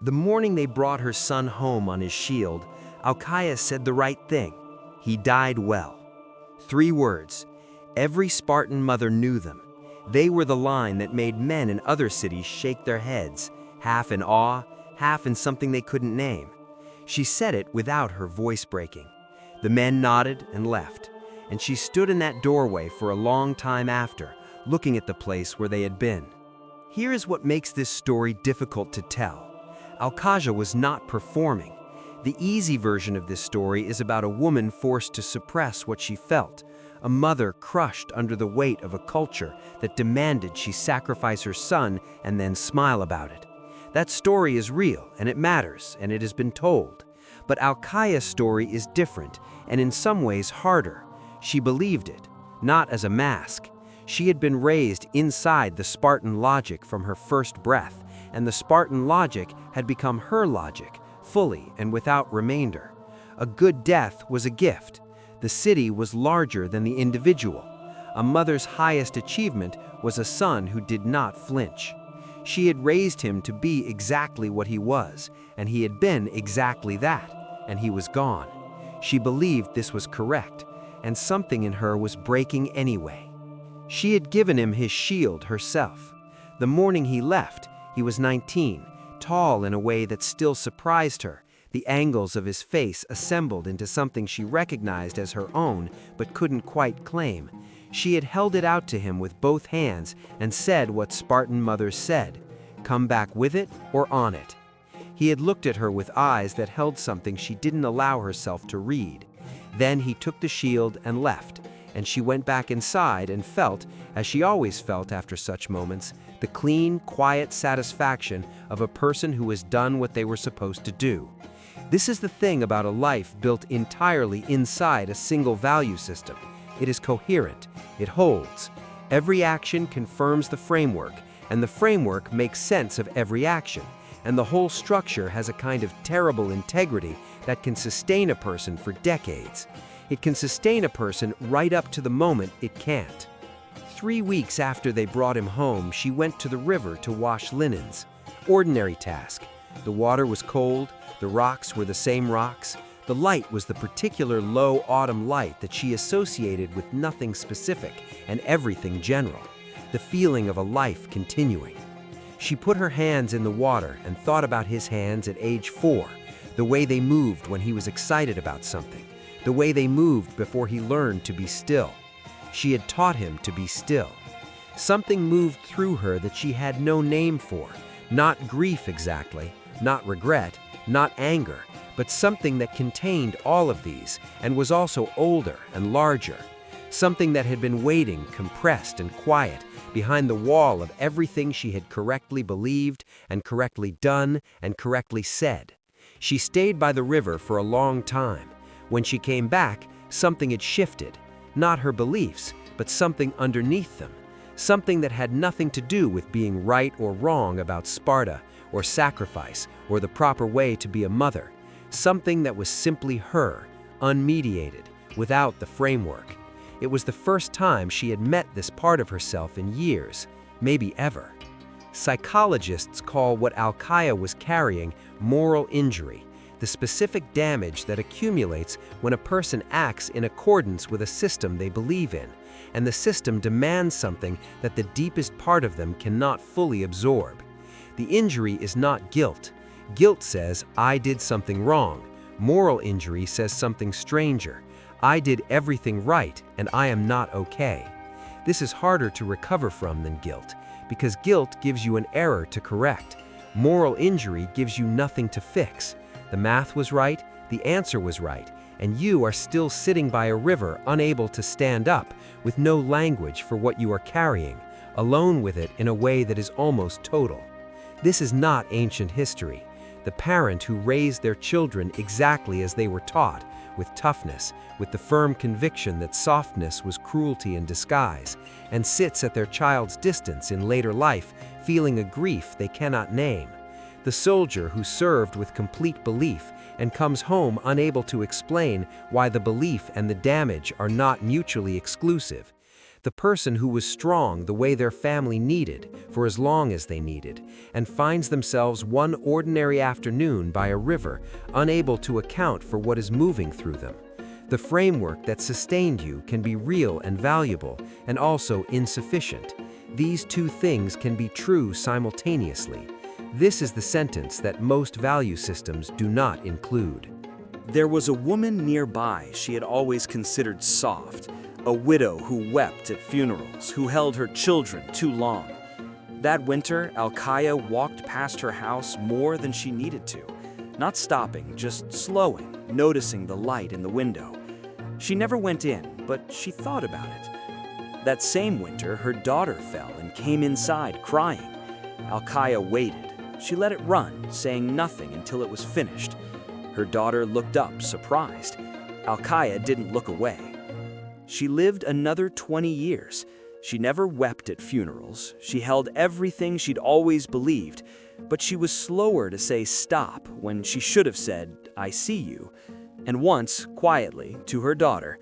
The morning they brought her son home on his shield, Alkaia said the right thing. He died well. 3 words. Every Spartan mother knew them. They were the line that made men in other cities shake their heads, half in awe, half in something they couldn't name. She said it without her voice breaking. The men nodded and left, and she stood in that doorway for a long time after, looking at the place where they had been. Here's what makes this story difficult to tell. Alkaia was not performing. The easy version of this story is about a woman forced to suppress what she felt, a mother crushed under the weight of a culture that demanded she sacrifice her son and then smile about it. That story is real, and it matters, and it has been told. But Alkaia's story is different, and in some ways harder. She believed it, not as a mask. She had been raised inside the Spartan logic from her first breath, and the Spartan logic had become her logic, fully and without remainder. A good death was a gift. The city was larger than the individual. A mother's highest achievement was a son who did not flinch. She had raised him to be exactly what he was, and he had been exactly that, and he was gone. She believed this was correct, and something in her was breaking anyway. She had given him his shield herself. The morning he left, he was 19, tall in a way that still surprised her, the angles of his face assembled into something she recognized as her own but couldn't quite claim. She had held it out to him with both hands and said what Spartan mothers said, "Come back with it or on it." He had looked at her with eyes that held something she didn't allow herself to read. Then he took the shield and left, and she went back inside and felt, as she always felt after such moments, the clean, quiet satisfaction of a person who has done what they were supposed to do. This is the thing about a life built entirely inside a single value system. It is coherent. It holds. Every action confirms the framework, and the framework makes sense of every action, and the whole structure has a kind of terrible integrity that can sustain a person for decades. It can sustain a person right up to the moment it can't. 3 weeks after they brought him home, she went to the river to wash linens. Ordinary task. The water was cold, the rocks were the same rocks, the light was the particular low autumn light that she associated with nothing specific and everything general, the feeling of a life continuing. She put her hands in the water and thought about his hands at age 4, the way they moved when he was excited about something, the way they moved before he learned to be still. She had taught him to be still. Something moved through her that she had no name for, not grief exactly, not regret, not anger, but something that contained all of these and was also older and larger. Something that had been waiting, compressed and quiet, behind the wall of everything she had correctly believed and correctly done and correctly said. She stayed by the river for a long time. When she came back, something had shifted. Not her beliefs, but something underneath them. Something that had nothing to do with being right or wrong about Sparta, or sacrifice, or the proper way to be a mother. Something that was simply her, unmediated, without the framework. It was the first time she had met this part of herself in years, maybe ever. Psychologists call what Alkaia was carrying moral injury, the specific damage that accumulates when a person acts in accordance with a system they believe in, and the system demands something that the deepest part of them cannot fully absorb. The injury is not guilt. Guilt says, I did something wrong. Moral injury says something stranger. I did everything right, and I am not okay. This is harder to recover from than guilt, because guilt gives you an error to correct. Moral injury gives you nothing to fix. The math was right, the answer was right, and you are still sitting by a river unable to stand up, with no language for what you are carrying, alone with it in a way that is almost total. This is not ancient history. The parent who raised their children exactly as they were taught, with toughness, with the firm conviction that softness was cruelty in disguise, and sits at their child's distance in later life, feeling a grief they cannot name. The soldier who served with complete belief and comes home unable to explain why the belief and the damage are not mutually exclusive. the person who was strong the way their family needed, for as long as they needed, and finds themselves one ordinary afternoon by a river, unable to account for what is moving through them. The framework that sustained you can be real and valuable, and also insufficient. These two things can be true simultaneously. This is the sentence that most value systems do not include. There was a woman nearby she had always considered soft, a widow who wept at funerals, who held her children too long. That winter, Alkaia walked past her house more than she needed to, not stopping, just slowing, noticing the light in the window. She never went in, but she thought about it. That same winter, her daughter fell and came inside crying. Alkaia waited. She let it run, saying nothing until it was finished. Her daughter looked up, surprised. Alkaia didn't look away. She lived another 20 years. She never wept at funerals. She held everything she'd always believed, but she was slower to say stop when she should have said, I see you. And once, quietly, to her daughter,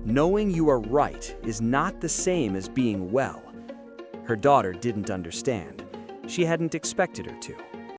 knowing you are right is not the same as being well. Her daughter didn't understand. She hadn't expected her to.